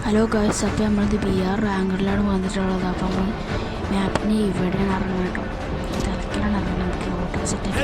Hello guys, അപ്പോൾ നമ്മളത് BR റാങ്കറിലാണ് വന്നിട്ടുള്ളത്. അപ്പോൾ നമ്മൾ മാപ്പിന് ഇവിടെയാണ് ഇറങ്ങുന്നത് കേട്ടോ. തിരക്കിലാണ് ഇറങ്ങുന്നത്. ഓട്ടോ സെറ്റാക്കി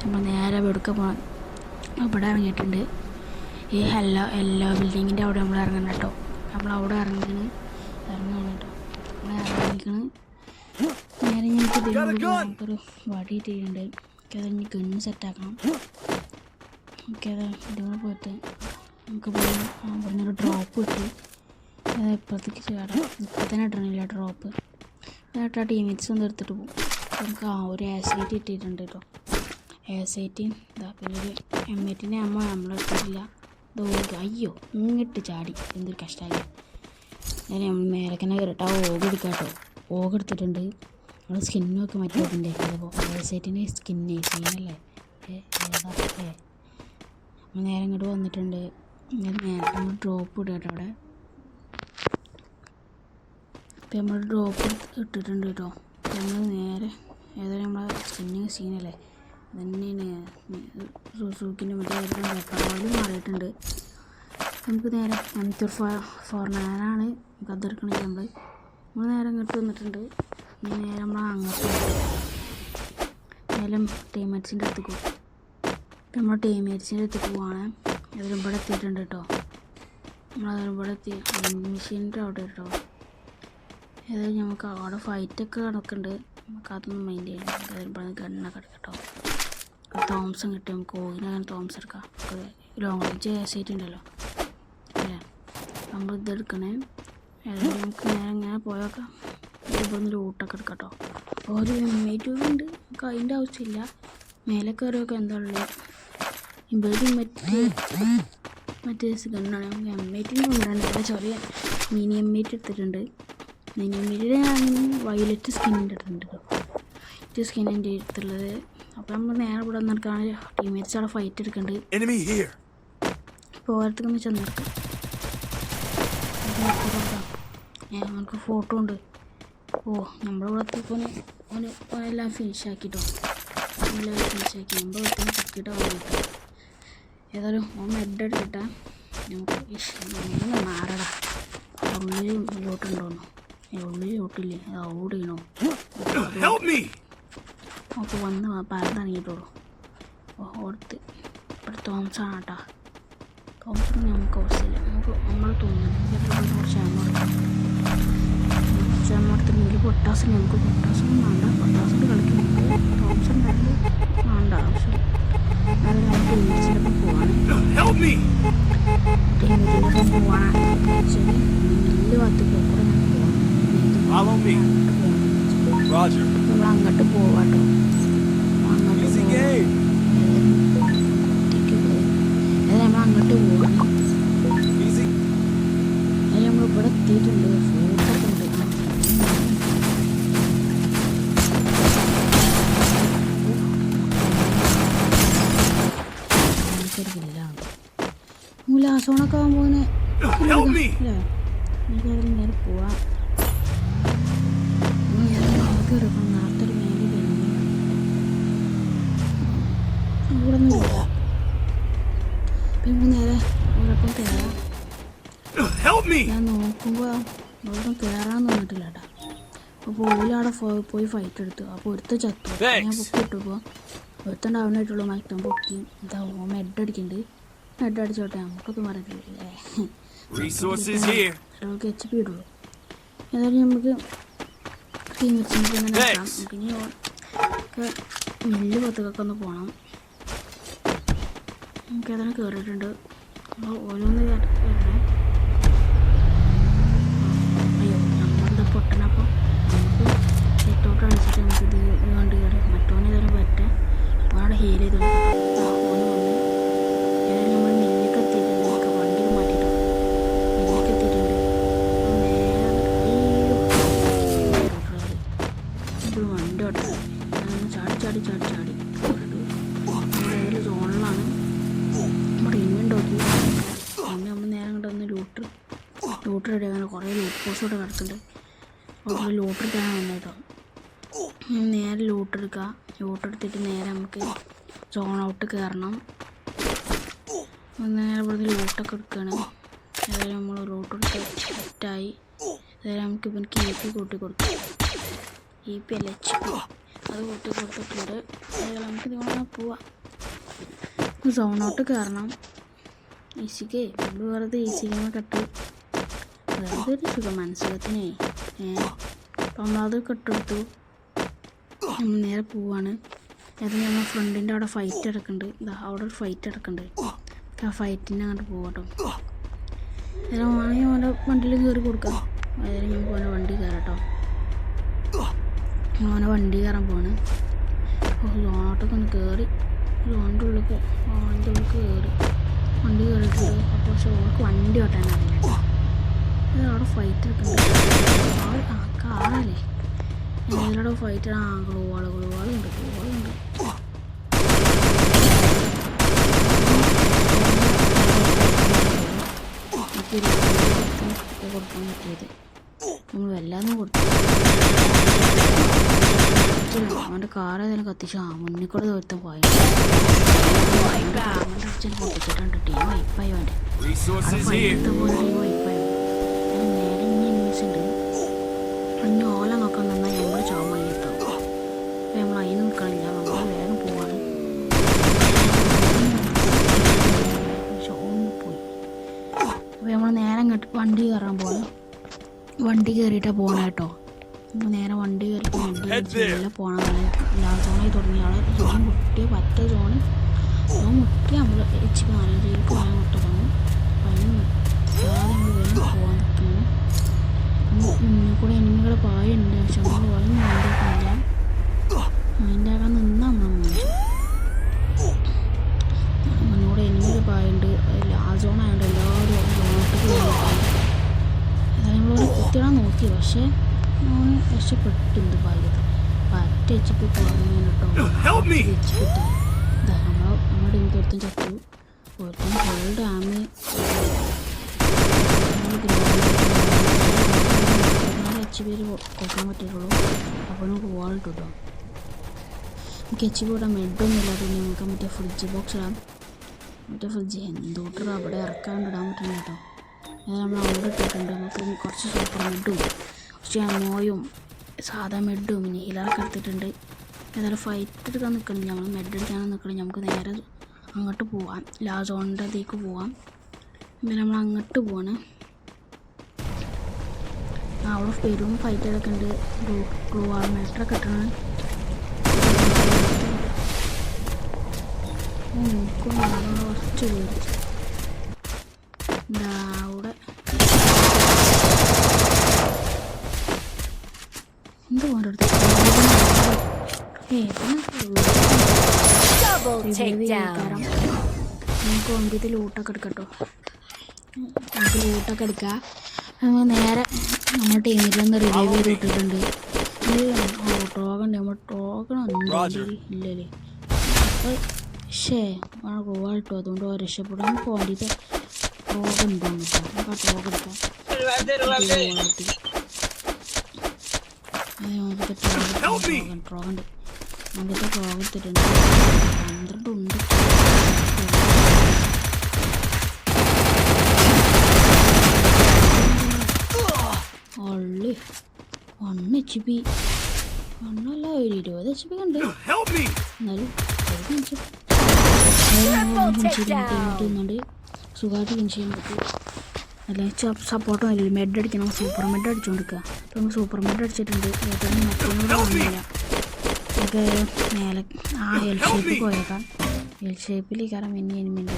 നമ്മൾ നേരെ എടുക്കാൻ പോകണം. ഇവിടെ ഇറങ്ങിയിട്ടുണ്ട്. ഈ എല്ലാ ബിൽഡിങ്ങിൻ്റെ അവിടെ നമ്മൾ ഇറങ്ങണം കേട്ടോ. നമ്മളവിടെ ഇറങ്ങാണ് കേട്ടോ. നമ്മൾ ഇറങ്ങിക്കണ് നേരെ നമുക്കൊരു വടി ഇട്ടിട്ടുണ്ട്. അത് ഗണ്ണ് സെറ്റാക്കണം. ഓക്കെ, ഇതുകൂടെ പോയിട്ട് നമുക്ക് ഇവിടുന്നൊരു ഡ്രോപ്പ് കിട്ടി. അത് ഇപ്പോഴത്തേക്ക് ചേടാം. ഇപ്പോൾ തന്നെ ഇടണില്ല ഡ്രോപ്പ്. എന്നിട്ട് ആ ടീമേറ്റ്സ് ഒന്ന് എടുത്തിട്ട് പോകും. നമുക്ക് ഒരു ആസൈറ്റ് ഇട്ടിട്ടുണ്ട് കേട്ടോ. ആസൈറ്റ് ഇതാ, പിന്നെ ഒരു M8 നമ്മൾ എടുത്തിട്ടില്ല. അയ്യോ, ഇങ്ങിട്ട് ചാടി. എന്തൊരു കഷ്ടമായി. ഞാൻ മേലക്കന്നെ കയറിട്ട് ആ എടുക്കാം കേട്ടോ. എടുത്തിട്ടുണ്ട്. നമ്മൾ സ്കിന്നൊക്കെ മാറ്റിയിട്ടുണ്ട്. അപ്പോൾ ആസൈറ്റിൻ്റെ സീനല്ലേ ഏതാ നേരെ ഇങ്ങോട്ട് വന്നിട്ടുണ്ട്. നമ്മൾ ഡ്രോപ്പ് ഇടുക കേട്ടോ. അവിടെ ഇപ്പം നമ്മൾ ഡ്രോപ്പ് ഇട്ടിട്ടുണ്ട് കേട്ടോ. നമ്മൾ നേരെ ഏതായാലും നമ്മളെ സീനല്ലേ തന്നെയാണ്. സുസുക്കിൻ്റെ മറ്റേ പെട്രോളും മാറിയിട്ടുണ്ട്. നമുക്ക് നേരെ M449 നമുക്ക് അതെടുക്കണമെങ്കിൽ നമ്മൾ നേരെ ഇങ്ങോട്ട് വന്നിട്ടുണ്ട്. നേരെ നമ്മൾ അങ്ങോട്ട് നേരം ടീമേറ്റ്സിൻ്റെ അടുത്തേക്ക് പോകും. നമ്മൾ ടീമേറ്റ്സിൻ്റെ അടുത്തേക്ക് പോവാണ്. അതിലും ഇവിടെ എത്തിയിട്ടുണ്ട് കേട്ടോ. നമ്മളതിലും ഇവിടെ എത്തി മെഷീൻ്റെ അവിടെ കേട്ടോ. ഏതായാലും നമുക്ക് അവിടെ ഫൈറ്റൊക്കെ നടക്കുന്നുണ്ട്. നമുക്ക് അതൊന്നും മൈൻഡ് ചെയ്യണം. അതിലും ഇവിടെ ഗണ്ണൊക്കെ എടുക്കട്ടോ. തോംസൺ കിട്ടും. നമുക്ക് ഓയിനങ്ങനെ തോംസ് എടുക്കാം. ലോങ് റേഞ്ച് ആസൈറ്റ് ഉണ്ടല്ലോ അല്ലേ. നമ്മൾ ഇതെടുക്കണേ. ഏതായാലും നമുക്ക് നേരെ ഇങ്ങനെ പോയേക്കാം. ഇവിടുന്ന് ലൂട്ടൊക്കെ എടുക്കട്ടോ. ഒരു M8 ഉണ്ട്. നമുക്ക് അതിൻ്റെ ആവശ്യമില്ല. മേലെ കയറിയൊക്കെ എന്താ ഉള്ളത്. ഇവിടെ മറ്റേ ഗണ്ണാണ്. നമുക്ക് M8 കൊണ്ടാണ്. ചെറിയ മിനി M8 എടുത്തിട്ടുണ്ട്. മിനി M8 ഞാൻ വയലറ്റ് സ്കിന്നിൻ്റെ എടുത്തിട്ടുണ്ട് കേട്ടോ. വൈറ്റ് സ്കിന്നിൻ്റെ എടുത്തുള്ളത്. അപ്പോൾ നമ്മൾ നേരെ ഇവിടെ വന്നിടക്കാണ് ടീമേറ്റ്സ് അവിടെ ഫൈറ്റ് എടുക്കുന്നുണ്ട്. ഇപ്പോൾ ഓരോരുത്തർക്കൊന്ന് ചെന്നെടുക്കാം. നമുക്ക് ഫോട്ടോ ഉണ്ട്. നമ്മളിവിടെ എത്തിയപ്പോൾ എല്ലാം ഫിനിഷാക്കിട്ടോ. എല്ലാം ഫിനിഷാക്കി നമ്മൾ ഒത്തിരി പൊക്കിയിട്ട് വന്നിട്ട് ഏതായാലും മെഡ് എടുത്തിട്ടാ നമുക്ക് മാറടാ. ഉള്ളിൽ ലോട്ടുണ്ടോന്നു. ഉള്ളിൽ ലോട്ടില്ലേ, അത് ഔട്ട് ചെയ്യണോ. നമുക്ക് വന്ന് പറഞ്ഞിട്ടുള്ളൂ. ഓർത്ത് ഇവിടെ തോംസാണ് കേട്ടോ. തോംസൺ നമുക്ക് ആവശ്യമില്ല. നമ്മൾ തോന്നുന്നു കുറച്ച് ക്ഷമടുത്തില്ലെങ്കിൽ പൊട്ടാസിന് നമുക്ക് പൊട്ടാസൊന്നും വേണ്ട. പൊട്ടാസിന് കളിക്കുന്നുണ്ട്. തോംസൺ വേണ്ട ആവശ്യം. അത് നമുക്ക് ടീമേറ്റ്സിൻ്റെ പോവാണ്. ടീമേറ്റിൻ്റെ പോവാണ് വെച്ചാൽ നെല്ല് ഭാഗത്ത് കൂടെ നമ്മൾ അങ്ങോട്ട് പോവാട്ടോ. നമ്മൾ അങ്ങോട്ട് പോവാണ്. അതിൽ നമ്മളിവിടെ എത്തിയിട്ടുണ്ട്. ഫോട്ടൊക്കെ ഉണ്ട്. ലാസോണൊക്കെ ആകുമ്പോൾ അല്ലേ എനിക്കതിൽ നേരെ പോവാം. എടുക്കണം. നേരത്തെ ഒരു മേലെ ഇവിടെ ഒന്നും ഇല്ല. പിന്നെ നേരെ ഇവിടൊപ്പം കയറാം. ഞാൻ നോക്കുമ്പോൾ ഇവിടൊപ്പം കയറാൻ തോന്നിട്ടില്ല കേട്ടോ. അപ്പോൾ ഓലവിടെ പോയി ഫൈറ്റ് എടുത്തു. അപ്പോൾ ഒരുത്ത ചത്തു. ഞാൻ പൊക്കി ഇട്ടപ്പോൾ ഒരുത്തണ്ടാവുന്നതായിട്ടുള്ളൂ. മറ്റം പൊക്കി എന്താ മെഡ് അടിക്കുന്നുണ്ട്. മെഡ് അടിച്ചോട്ടെ, നമുക്കൊന്നും പറയില്ലേ. HP ഇടുള്ളൂ. ഏതായാലും നമുക്ക് ടീമേറ്റ്സിന് തന്നെ നോക്കാം. നമുക്കിനി നെല്ല് പത്തുക്കൊക്കെ ഒന്ന് പോകണം. നമുക്ക് ഏതായാലും കയറിയിട്ടുണ്ട്. ഓരോന്ന് വരണേ. അയ്യോ, നമ്മളെന്താ പൊട്ടനപ്പോൾ നമുക്ക് സെറ്റൗട്ട് അടിച്ചിട്ട് നമുക്ക് ഇത് കണ്ട് കയറി മറ്റോനെ ഏതായാലും പറ്റാൻ അവിടെ ഹീൽ ചെയ്ത് ഓന് വന്ന് ഏതായാലും നമ്മൾ നെല്ലിക്ക് എത്തിയിട്ടുണ്ട്. നമുക്ക് വണ്ടി മാറ്റിയിട്ടോ. നെല്ലിക്ക് എത്തിയിട്ടുണ്ട്. വണ്ടി ഓട്ടം ചാടി ഏതൊരു സോണിലാണ് നമ്മുടെ ഇൻവെൻ്റോക്കി. പിന്നെ നമ്മൾ നേരം കൊണ്ട് ഒന്ന് ലൂട്ട് റെഡിയാക്കാൻ കുറേ ലൂട്ട് പോസ്റ്റ് ഇവിടെ കിടക്കുന്നുണ്ട്. അപ്പോൾ ലൂട്ട് എടുക്കാനാണ് വന്നേട്ടോ. നേരെ ലൂട്ട് എടുക്കുക. ലൂട്ട് എടുത്തിട്ട് നേരെ നമുക്ക് സോൺ ഔട്ട് കയറണം. നേരെ ഇവിടുന്ന് റൂട്ടൊക്കെ എടുക്കുകയാണ്. അതായത് നമ്മൾ റൂട്ടെടുത്ത് സെറ്റായി. അതായത് നമുക്ക് ഇപ്പം EP കൂട്ടി കൊടുക്കാം. EP അല്ല HP, അത് കൂട്ടി കൊടുത്തിട്ടുണ്ട്. അതായത് നമുക്ക് ഇതുകൊണ്ട് പോവാം. സോണോട്ട് കയറണം. ഈസിക്ക് നമ്മൾ വെറുതെ ഈസിക്ക് കെട്ട് വെറുതെ ഒരു സുഖം മനസ്സിലത്തിനേ. അപ്പം നമ്മളത് കെട്ടെടുത്തു. നമ്മൾ നേരെ പോവാണ്. അത് നമ്മൾ ഫ്രണ്ടിൻ്റെ അവിടെ ഫൈറ്റ് നടക്കുന്നുണ്ട്. അവിടെ ഒരു ഫൈറ്റ് നടക്കുന്നുണ്ട്. ആ ഫൈറ്റിന് അങ്ങോട്ട് പോകട്ടോ. അതായത് വേണമെങ്കിൽ അവൻ്റെ വണ്ടിയിൽ കയറി കൊടുക്കാം. അതായത് നമുക്ക് അവൻ്റെ വണ്ടി കയറട്ടോ. അവനെ വണ്ടി കയറാൻ പോവാണ്. ലോണോട്ടൊക്കെ ഒന്ന് കയറി ലോണിൻ്റെ ഉള്ളിൽ കയറി വണ്ടി കയറിയിട്ടുണ്ട്. അപ്പോൾ പക്ഷേ ഓർക്ക് വണ്ടി ഓട്ടാൻ അറിയില്ല. അത് അവിടെ ഫൈറ്റ് എടുക്കുന്നുണ്ട്. കാറല്ലേ ഇതിലൂടെ ഫൈറ്റ്. ഗ്ലൂവാളുണ്ട്. കൊടുക്കാൻ പറ്റിയത് നമ്മൾ വല്ലാതെ കൊടുത്തു. അവൻ്റെ കാർ ഏതായാലും കത്തിച്ചു. മുന്നിൽ കൂടെ ദൂരത്തും പോയി അച്ഛൻ പൊട്ടിച്ചിട്ടുണ്ട്. ടീം വൈപ്പായി അവൻ്റെ പോലെ ടീം വൈപ്പായി. നേരെ ന്യൂസ് ഉണ്ട്. പിന്നെ ഓല നോക്കാൻ നിന്നാൽ ഞങ്ങൾ ചാവഴിയെത്തും. അപ്പം നമ്മൾ അതിന് നിൽക്കണില്ല. നമ്മൾ വേഗം പോവാണ്. പോയി അപ്പോൾ നമ്മൾ നേരെ ഇങ്ങോട്ട് വണ്ടി കയറാൻ പോകണം. വണ്ടി കയറിയിട്ടാണ് പോകണം കേട്ടോ. നമ്മൾ നേരെ വണ്ടി കയറിയിട്ട് വണ്ടി പോകണം. എല്ലാ സോണായി തുടങ്ങി ആളെ സോൺ മുട്ടിയ പറ്റ സോണ് മുട്ടി നമ്മൾ HP 4 പോകാൻ മുട്ട തുടങ്ങും. അപ്പം അതിന് നമ്മൾ വേഗം പോകാൻ നിൽക്കുകയാണ്. മുന്നിൽ കൂടെ എനിമികൾ പായുണ്ട്. പക്ഷെ നമ്മൾ വഴി മൈൻഡാക്കാനില്ല. മൈൻഡാക്കാൻ നിന്നാൽ നമ്മൾ മോശം. മുന്നിലൂടെ എനിമികൾ പായുണ്ട്. ആ സോണായതുകൊണ്ട് എല്ലാവരും സോണോട്ടേക്ക് പോയി. അതായത് നമ്മളോട് കുത്തിയിടാൻ നോക്കി. പക്ഷേ നമ്മൾ രക്ഷപ്പെട്ടുണ്ട്. ഭാഗ്യത്തിൽ പറ്റ HP കുറഞ്ഞു കേട്ടോ. HP ഇട്ടായി. നമ്മുടെ ഒരുത്തും ചത്തു. ഒരുത്തും ഫുൾ ഡാമേജ്. HP കൊടുക്കാൻ പറ്റുള്ളൂ. അപ്പോൾ നമുക്ക് വാൾട്ട് കേട്ടോ. നമുക്ക് HP ഇവിടെ മെഡൊന്നും ഇല്ല. പിന്നെ നമുക്ക് മറ്റേ ഫ്രിഡ്ജ് ബോക്സ് ഇടാം. മറ്റേ ഫ്രിഡ്ജ് എന്തോട്ടർ അവിടെ ഇറക്കാണ്ട് ഇടാൻ പറ്റുന്നു കേട്ടോ. അത് നമ്മൾ അവിടെ ഇട്ടിട്ടുണ്ട്. നമുക്ക് കുറച്ച് സൂപ്പർ മെഡും കുറച്ച് അമോയും സാധാ മെഡും പിന്നെ ഇലൊക്കെ എടുത്തിട്ടുണ്ട്. ഏതായാലും ഫൈറ്റ് എടുക്കാൻ നിൽക്കണില്ല. നമ്മൾ മെഡ് എടുക്കാനും നിൽക്കണില്ല. നമുക്ക് നേരെ അങ്ങോട്ട് പോവാം. ലാസോണിൻ്റെ അതിലേക്ക് പോവാം. പിന്നെ നമ്മൾ അങ്ങോട്ട് പോവാണ്. അവിടെ പെരും ഫൈറ്റ് ഒക്കെ ഉണ്ട്. ഗ്ലൂവാൾമേറ്ററൊക്കെ കിട്ടണം. കുറച്ച് പേര് അവിടെ എന്ത് പോകണ്ട നമുക്ക് വണ്ടിയിൽ ലൂട്ടൊക്കെ എടുക്കട്ടോ. നമുക്ക് ലൂട്ടൊക്കെ എടുക്കാം. നേരെ നമ്മുടെ ടീമിലൊന്ന് റിവൈവ് ചെയ്ത് ഇട്ടിട്ടുണ്ട്. ടോക്കൺ നമ്മൾ ടോക്കൺ ഇല്ലല്ലേ. അപ്പോൾ ഗോവ കിട്ടും. അതുകൊണ്ട് രക്ഷപ്പെടാൻ വേണ്ടിയിട്ട് ടോക്കൺ ഉണ്ടാകും കേട്ടോ. നമുക്ക് ആ ടോക്കൺ എടുക്കാം. ട്രോഗണ്ട് അങ്ങനത്തെ ട്രോഗ് എടുത്തിട്ടുണ്ട്. 12 ഉണ്ട്. ഒള്ളി 1 HP 1 അല്ല 20 HP ഉണ്ട്. എന്നാലും ണ്ട് സുഖമായിട്ട് ഫിനിഷ് ചെയ്യാൻ പറ്റും. അല്ലെങ്കിൽ സപ്പോർട്ടും ഇല്ല. മെഡ് അടിക്കണം. സൂപ്പർ മെഡ് അടിച്ചുകൊണ്ടിരിക്കുക. അപ്പോൾ നമ്മൾ സൂപ്പർ മെഡ് അടിച്ചിട്ടുണ്ട്. ഏതൊന്നും മറ്റൊന്നും കാണുന്നില്ല. നമുക്ക് മേലെ എൽ ഷേപ്പിൽ പോയേക്കാം. എൽ ഷേപ്പിൽ കാരണം എനിമിണ്ട്.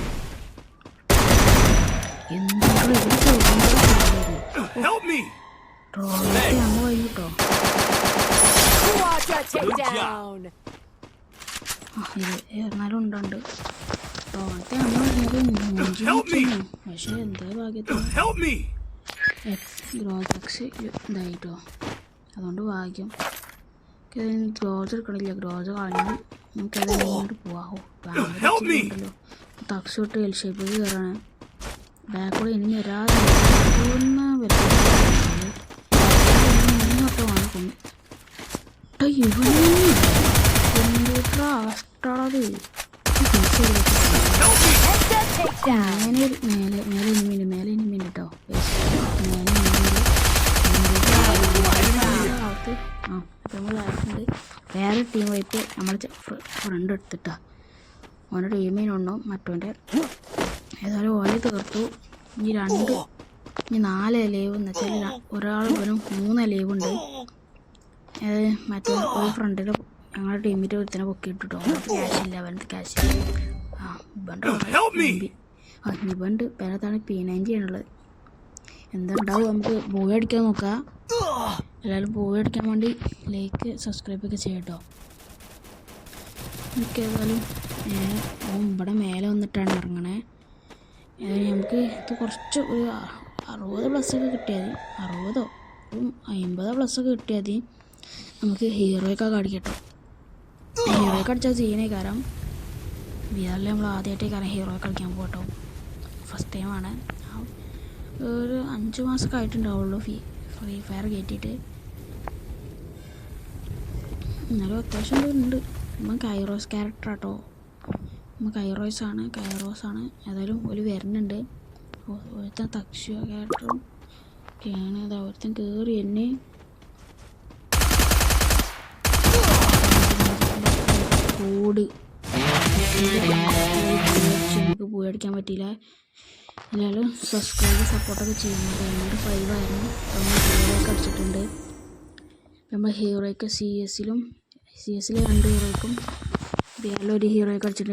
എന്താണ് ട്രോളൊക്കെ അങ്ങ് പോയി കേട്ടോ. എന്നാലും ഉണ്ടുണ്ട് ടോണത്തെ പക്ഷേ എന്താ ഭാഗ്യത്തിന് ഗ്രോജക്സ് ഇതായിട്ടോ. അതുകൊണ്ട് ഭാഗ്യം. ഗ്രോജ് എടുക്കണില്ല. ഗ്രോജ് കളഞ്ഞു. നമുക്കത് ഇങ്ങോട്ട് പോവാമോ. ഭയങ്കരല്ലോ. തക്സ് തൊട്ട് എൽ ഷേപ്പിൽ കയറാണ്. ബാക്കോടെ ഇനി വരാതെ മുന്നോട്ടമാണ് കൊന്നു. കമ്പ്യൂട്ടർ അവസ്ഥ മേലെ മേലെ ഇനിമീൻ കേട്ടോ. നമ്മൾ ആയിട്ടുണ്ട്. വേറെ ടീം പോയിട്ട് നമ്മൾ ഫ്രണ്ട് എടുത്തിട്ടാ ഓൻ്റെ ടീമിനുണ്ടോ മറ്റോൻ്റെ ഏതായാലും ഓല തീർത്തു. ഇനി 4 ലൈവ് എന്ന് വെച്ചാൽ ഒരാൾ വെറും 3 ലൈവ് ഉണ്ട്. മറ്റേ ഒരു ഫ്രണ്ടിൽ ഞങ്ങളുടെ ടീമിൻ്റെ ഒരുത്തനെ പൊക്കിയിട്ടോ. ക്യാഷ് ഇല്ല, അവൻ്റെ ക്യാഷ് ഇല്ല. ഇവണ്ട് പേരത്താണ് P90 ആണുള്ളത്. എന്തുണ്ടാവും നമുക്ക് ബോയ് അടിക്കാൻ നോക്കാം. എല്ലാവരും ബോയ് അടിക്കാൻ വേണ്ടി ലൈക്ക് സബ്സ്ക്രൈബ് ഒക്കെ ചെയ്യട്ടോ. നമുക്ക് ഏതായാലും ഇവിടെ മേലെ വന്നിട്ടാണ് ഇറങ്ങണേ. നമുക്ക് ഇത് കുറച്ച് ഒരു 60+ ഒക്കെ കിട്ടിയാൽ മതി. 50+ ഒക്കെ കിട്ടിയാൽ മതി. നമുക്ക് ഹീറോയൊക്കെ അടിക്കട്ടോ. ഹീറോയൊക്കെ അടിച്ചാൽ സീനേ കാരണം വിയാറിൽ നമ്മൾ ആദ്യമായിട്ടേ കാരണം ഹീറോയൊക്കെ കളിക്കാൻ പോകട്ടോ. ഫസ്റ്റ് ടൈമാണ്. ഒരു 5 മാസമൊക്കെ ആയിട്ടുണ്ടാവുള്ളൂ ഫ്രീ ഫയർ കയറ്റിയിട്ട്. എന്നാലും അത്യാവശ്യം ഉണ്ട്. നമ്മൾ കൈറോസ് ക്യാരക്ടർ ആട്ടോ. നമ്മൾ കൈറോസാണ്. ഏതായാലും ഒരു വരുന്നുണ്ട്. ഒരുത്തൻ തക്ഷ ക്യാരക്ടറും ഒക്കെയാണ്. അത് ഒരുത്തൻ കയറി എന്നെ കോഡ് നമുക്ക് പോയി അടിക്കാൻ പറ്റിയില്ല. എല്ലാവരും സബ്സ്ക്രൈബ് സപ്പോർട്ടൊക്കെ ചെയ്യുന്നത്. 5 ആയിരുന്നു. നമ്മൾ ഹീറോയൊക്കെ അടിച്ചിട്ടുണ്ട്. നമ്മൾ ഹീറോയ്ക്ക് CS ൽ 2 ഹീറോയ്ക്കും വേറെ ഒരു ഹീറോയൊക്കെ അടിച്ചിട്ടുണ്ട്.